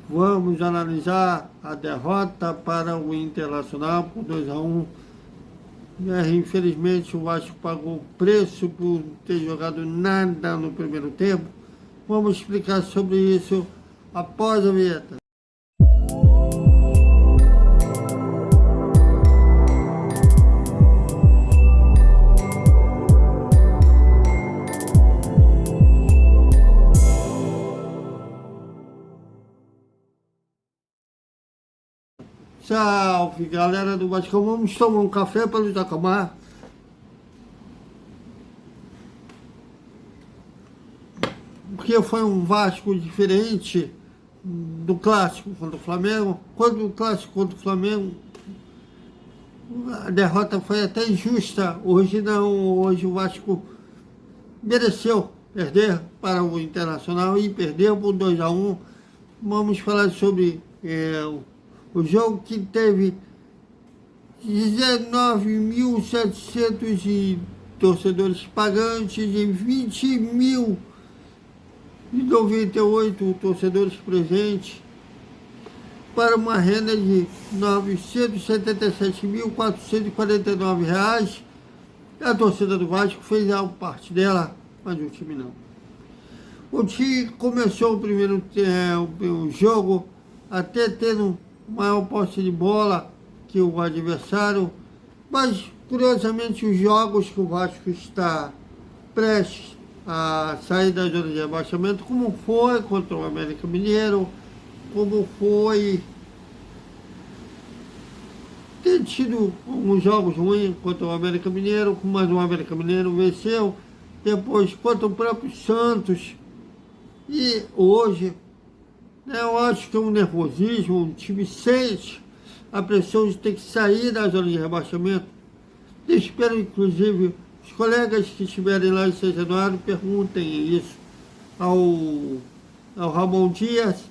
Vamos analisar a derrota para o Internacional por 2-1. Infelizmente o Vasco pagou o preço por ter jogado nada no primeiro tempo. Vamos explicar sobre isso após a vinheta. Salve, galera do Vasco. Vamos tomar um café para nos acalmar. Porque foi um Vasco diferente do clássico contra o Flamengo. Quando o clássico contra o Flamengo, a derrota foi até injusta. Hoje não, hoje o Vasco mereceu perder para o Internacional e perdeu por 2-1. Vamos falar sobre o jogo que teve 19.700 torcedores pagantes e 20.098 torcedores presentes, para uma renda de R$ 977.449. A torcida do Vasco fez a parte dela, mas o time não. O time começou o primeiro o jogo até tendo maior posse de bola que o adversário, mas curiosamente os jogos que o Vasco está prestes a sair da zona de rebaixamento, como foi contra o América Mineiro, como foi ter tido alguns jogos ruins contra o América Mineiro, mas o América Mineiro venceu, depois contra o próprio Santos, e hoje eu acho que é um nervosismo, um time sente a pressão de ter que sair da zona de rebaixamento. Eu espero, inclusive, os colegas que estiverem lá em São Januário perguntem isso ao Ramon Dias.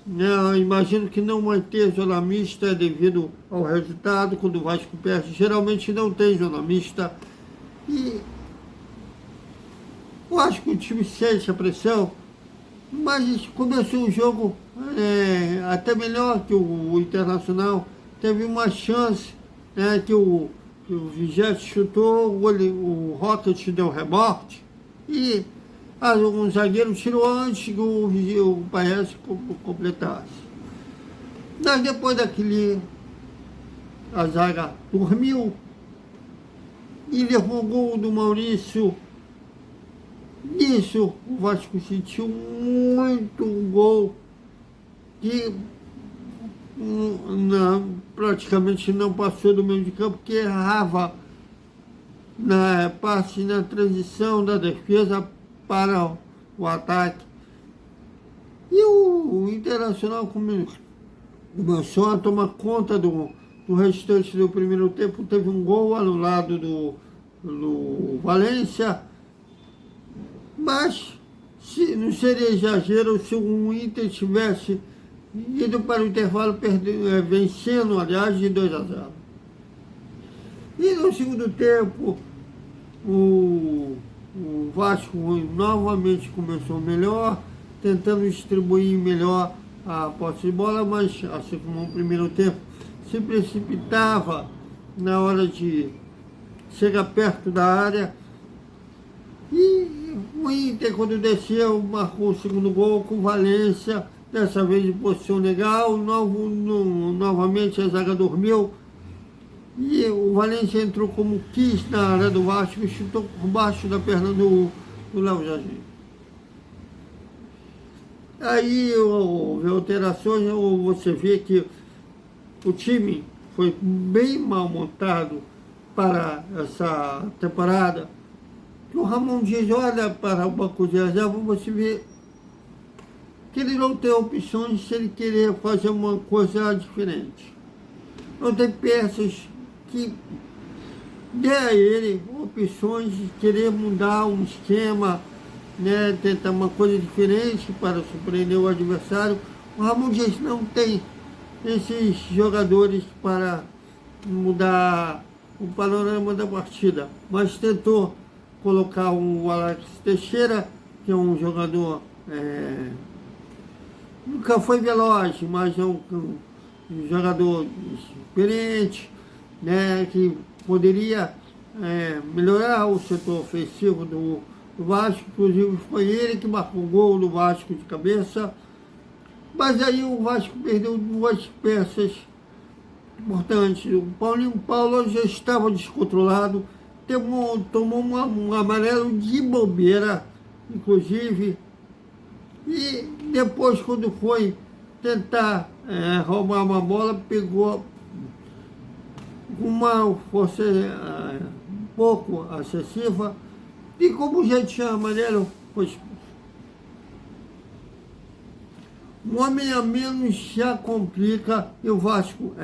Eu imagino que não vai ter zona mista devido ao resultado. Quando o Vasco perde, geralmente não tem zona mista. E eu acho que o time sente a pressão. Mas começou o jogo até melhor que o Internacional. Teve uma chance que o Vigete chutou, o Rocket deu rebote e um zagueiro tirou antes que o Paes completasse. Mas depois daquele, a zaga dormiu e levou o gol do Maurício. Nisso, o Vasco sentiu muito gol que praticamente não passou do meio de campo, que errava na passe na transição da defesa para o ataque. E o Internacional começou a tomar conta do restante do primeiro tempo. Teve um gol anulado do Valência. Mas não seria exagero se o Inter tivesse ido para o intervalo vencendo, aliás, de 2-0. E no segundo tempo, o Vasco novamente começou melhor, tentando distribuir melhor a posse de bola, mas assim como no primeiro tempo, se precipitava na hora de chegar perto da área. E o Inter, quando desceu, marcou o segundo gol com Valência, dessa vez em posição legal. Novamente a zaga dormiu e o Valência entrou como quis na área do Vasco e chutou por baixo da perna do Léo Jardim. Aí houve alterações, você vê que o time foi bem mal montado para essa temporada. O Ramon Dias olha para o banco de reserva, você vê que ele não tem opções se ele querer fazer uma coisa diferente. Não tem peças que dê a ele opções de querer mudar um esquema, tentar uma coisa diferente para surpreender o adversário. O Ramon Dias não tem esses jogadores para mudar o panorama da partida, mas tentou colocar o Alex Teixeira, que é um jogador nunca foi veloz, mas é um jogador experiente, né, que poderia melhorar o setor ofensivo do Vasco. Inclusive foi ele que marcou o gol do Vasco de cabeça. Mas aí o Vasco perdeu duas peças importantes. O Paulinho Paulo já estava descontrolado, tomou um amarelo de bobeira, inclusive. E depois, quando foi tentar roubar uma bola, pegou com uma força um pouco excessiva, e como já tinha amarelo, foi expulso. Um homem a menos já complica, e o Vasco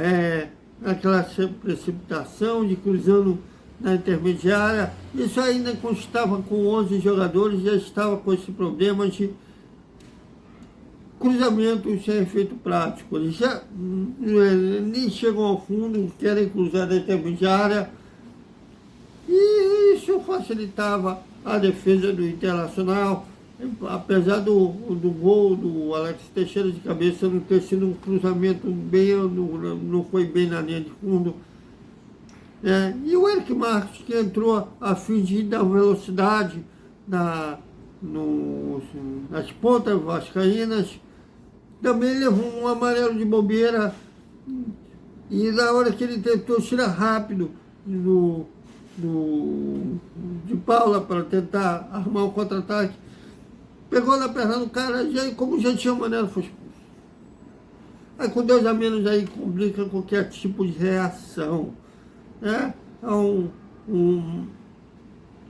naquela precipitação de cruzando na intermediária. Isso ainda constava com 11 jogadores, já estava com esse problema de cruzamento sem efeito prático. Eles já nem chegam ao fundo, querem cruzar na intermediária, e isso facilitava a defesa do Internacional. Apesar do gol do Alex Teixeira de cabeça não ter sido um cruzamento bem, não foi bem na linha de fundo. E o Eric Marques, que entrou a fim de dar velocidade nas pontas vascaínas, também levou um amarelo de bobeira. E na hora que ele tentou tirar rápido de Paula para tentar armar um contra-ataque, pegou na perna do cara, e como já tinha amarelo, foi expulso. Aí com 2 a menos aí complica qualquer tipo de reação.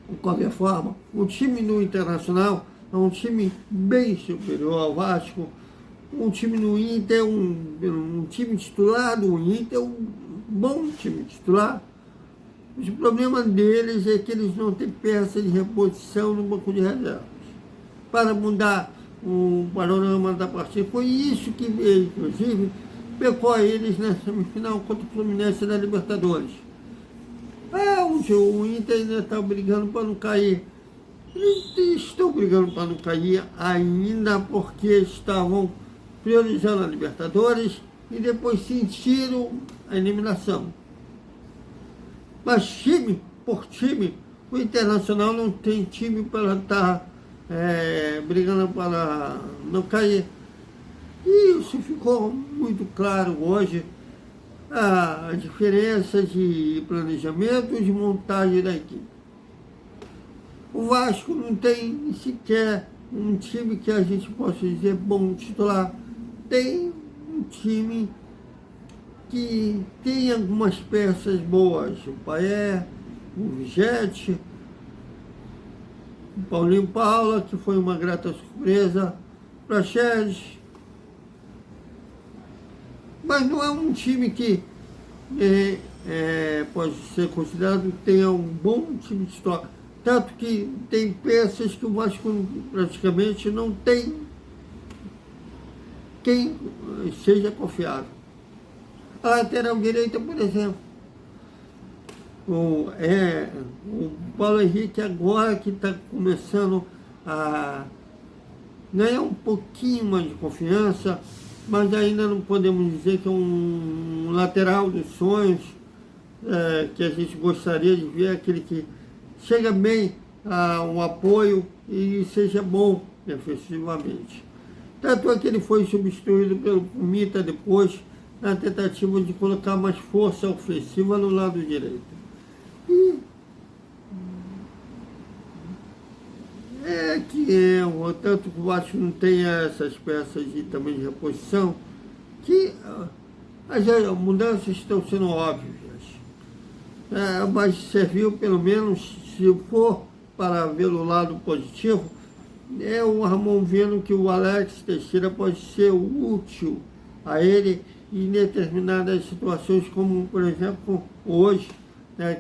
De qualquer forma, o time do Internacional é um time bem superior ao Vasco. Um time no Inter, um time titular do Inter, um bom time titular. O problema deles é que eles não têm peça de reposição no banco de reservas para mudar o panorama da partida. Foi isso que, inclusive, pecou a eles na semifinal contra o Fluminense da Libertadores. O Inter ainda está brigando para não cair. Eles estão brigando para não cair ainda porque estavam priorizando a Libertadores e depois sentiram a eliminação. Mas time por time, o Internacional não tem time para estar brigando para não cair. E isso ficou muito claro hoje, a diferença de planejamento e de montagem da equipe. O Vasco não tem sequer um time que a gente possa dizer bom titular. Tem um time que tem algumas peças boas, o Paé, o Vigete, o Paulinho Paula, que foi uma grata surpresa, o Praxedes. Mas não é um time que pode ser considerado que tenha um bom time de titular. Tanto que tem peças que o Vasco praticamente não tem quem seja confiável. A lateral direita, por exemplo, o Paulo Henrique agora que está começando a ganhar um pouquinho mais de confiança, mas ainda não podemos dizer que é um lateral dos sonhos, que a gente gostaria de ver, aquele que chega bem ao apoio e seja bom defensivamente. Tanto é que ele foi substituído pelo Mita depois, na tentativa de colocar mais força ofensiva no lado direito. E tanto que o Vasco não tem essas peças também de reposição, que as mudanças estão sendo óbvias. Mas serviu, pelo menos, se for para ver o lado positivo, o Ramon vendo que o Alex Teixeira pode ser útil a ele em determinadas situações, como, por exemplo, hoje,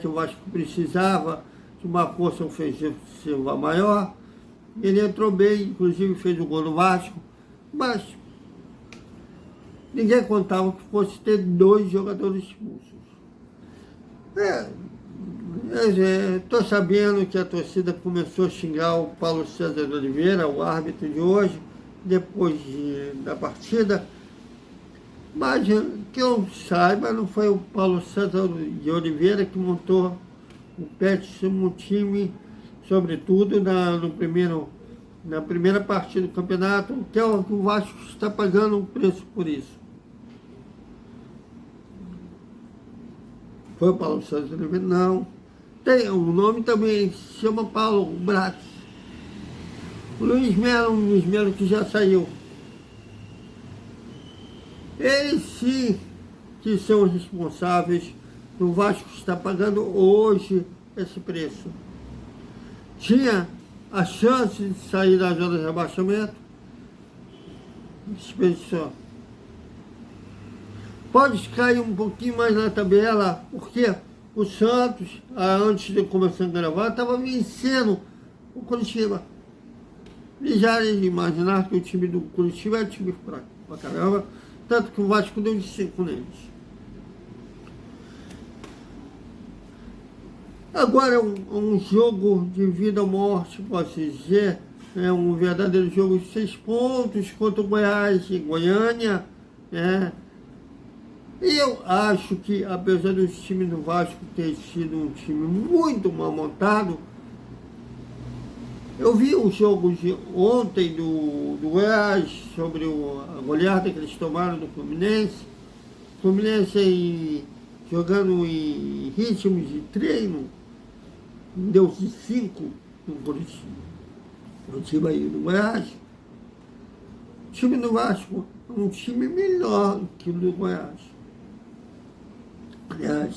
que o Vasco precisava de uma força ofensiva maior. Ele entrou bem, inclusive fez o gol no Vasco, mas ninguém contava que fosse ter 2 jogadores expulsos. Estou sabendo que a torcida começou a xingar o Paulo César Oliveira, o árbitro de hoje, depois da partida, mas que eu saiba, não foi o Paulo César de Oliveira que montou o péssimo time, sobretudo na primeira partida do campeonato, que é o que o Vasco está pagando o preço por isso. Foi o Paulo César de Oliveira? Não. Tem um nome também, se chama Paulo Brax. O Luiz Melo que já saiu. Eles sim que são os responsáveis do Vasco está pagando hoje esse preço. Tinha a chance de sair da zona de rebaixamento, desperdiçou. Pode cair um pouquinho mais na tabela, porque o Santos, antes de começar a gravar, estava vencendo o Curitiba. E já imaginar que o time do Curitiba é time fraco pra caramba, tanto que o Vasco deu de 5 neles. Agora é um jogo de vida ou morte, posso dizer, é um verdadeiro jogo de 6 pontos contra o Goiás em Goiânia, né? E eu acho que, apesar do time do Vasco ter sido um time muito mal montado, eu vi o jogo de ontem do Goiás sobre a goleada que eles tomaram do Fluminense. O Fluminense jogando em ritmo de treino, deu de 5 no Curitiba. O time aí do Goiás. O time do Vasco é um time melhor que o do Goiás. Aliás,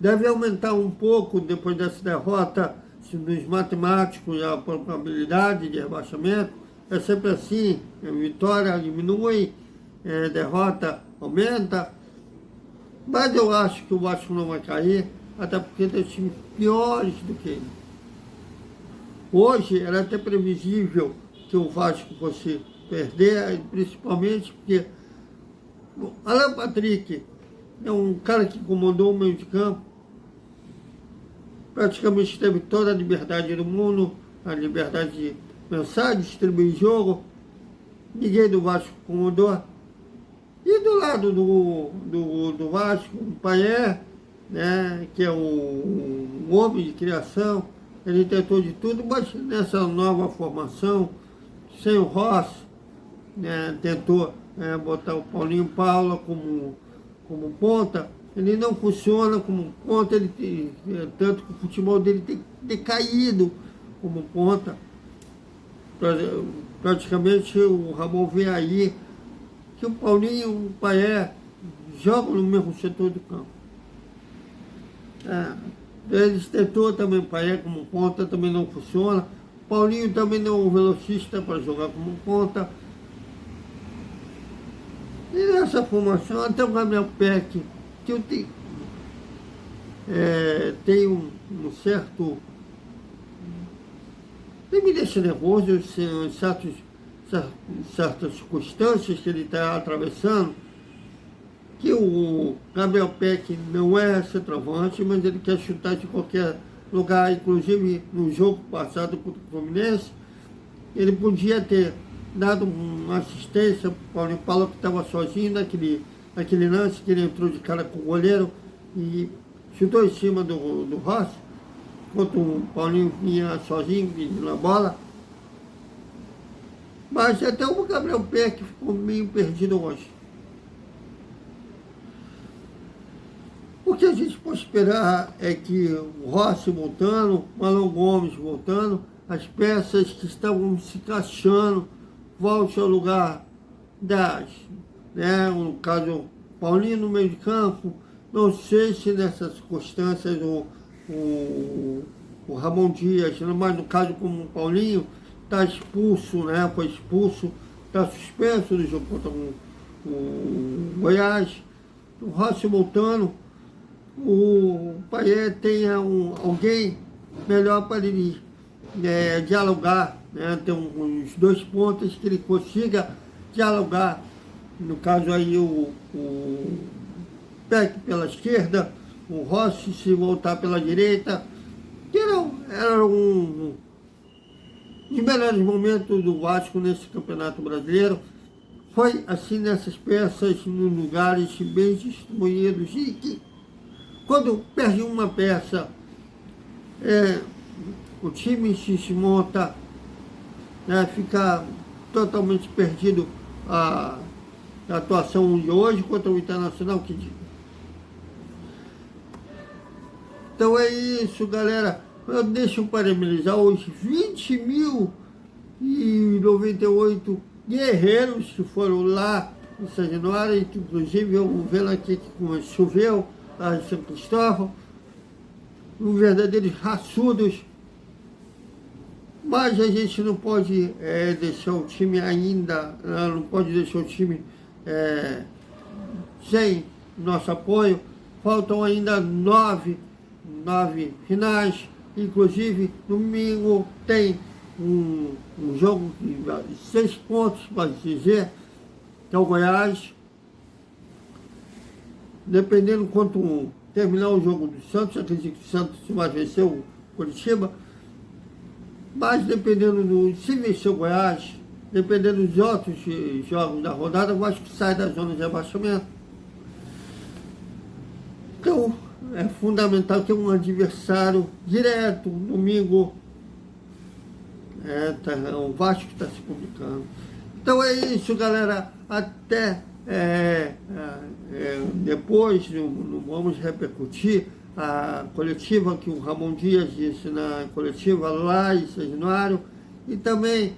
deve aumentar um pouco depois dessa derrota dos matemáticos, a probabilidade de rebaixamento. É sempre assim, vitória diminui, derrota aumenta. Mas eu acho que o Vasco não vai cair, até porque tem times piores do que ele. Hoje era até previsível que o Vasco fosse perder, principalmente porque Alan Patrick é um cara que comandou o meio de campo, praticamente teve toda a liberdade do mundo, a liberdade de pensar, distribuir jogo, ninguém do Vasco comandou. E do lado do Vasco, o Paier, né, que é um homem de criação, ele tentou de tudo, mas nessa nova formação, sem o Rossi, né, tentou botar o Paulinho Paula como ponta, ele não funciona como ponta, tanto que o futebol dele tem decaído como ponta. Praticamente o Ramon vê aí que o Paulinho e o Paier jogam no mesmo setor do campo. Eles tentou também o Paier como ponta, também não funciona. Paulinho também não é um velocista para jogar como ponta. E nessa formação, até o Gabriel Peck, que eu tenho um certo... Ele me deixa nervoso em certas circunstâncias que ele está atravessando, que o Gabriel Peck não é centroavante, mas ele quer chutar de qualquer lugar. Inclusive, no jogo passado contra o Fluminense, ele podia ter dado uma assistência para o Paulinho Paulo, que estava sozinho naquele lance, que ele entrou de cara com o goleiro e chutou em cima do Rossi, enquanto o Paulinho vinha sozinho na bola. Mas até o Gabriel Peck ficou meio perdido hoje. O que a gente pode esperar é que o Rossi voltando, o Marlon Gomes voltando, as peças que estavam se encaixando volte ao lugar das, né? No caso, Paulinho no meio de campo. Não sei se nessas circunstâncias o Ramon Dias, mas no caso como o Paulinho, está expulso, né? Foi expulso, está suspenso do jogo contra o Goiás. O Rossi voltando, o Paier tenha alguém melhor para ele dialogar, né? Tem uns 2 pontos que ele consiga dialogar. No caso aí o Peck pela esquerda, o Rossi se voltar pela direita, que era Os melhores momentos do Vasco nesse Campeonato Brasileiro foi assim nessas peças, nos lugares bem distribuídos, e que quando perde uma peça, o time se desmonta, né, fica totalmente perdido a atuação de hoje contra o Internacional, que diga. Então é isso, galera. Eu deixo parabenizar os 20.098 guerreiros que foram lá em São Januário, inclusive eu vendo aqui que choveu lá em São Cristóvão, verdadeiros raçudos. Mas a gente não pode deixar o time ainda, não pode deixar o time sem nosso apoio. Faltam ainda nove finais, inclusive domingo tem um jogo de 6 pontos, pode dizer, que é o Goiás. Dependendo quanto terminar o jogo do Santos, acredito que o Santos vai vencer o Curitiba, mas dependendo se vencer o Goiás, dependendo dos outros jogos da rodada, eu acho que sai da zona de abaixamento. Então, é fundamental ter um adversário direto, domingo. O Vasco está se complicando. Então é isso, galera. Até depois, não vamos repercutir a coletiva que o Ramon Dias disse na coletiva lá em São Januário. E também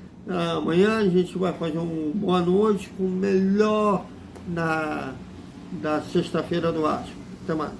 amanhã a gente vai fazer um boa noite com o melhor da sexta-feira do Vasco. Até mais.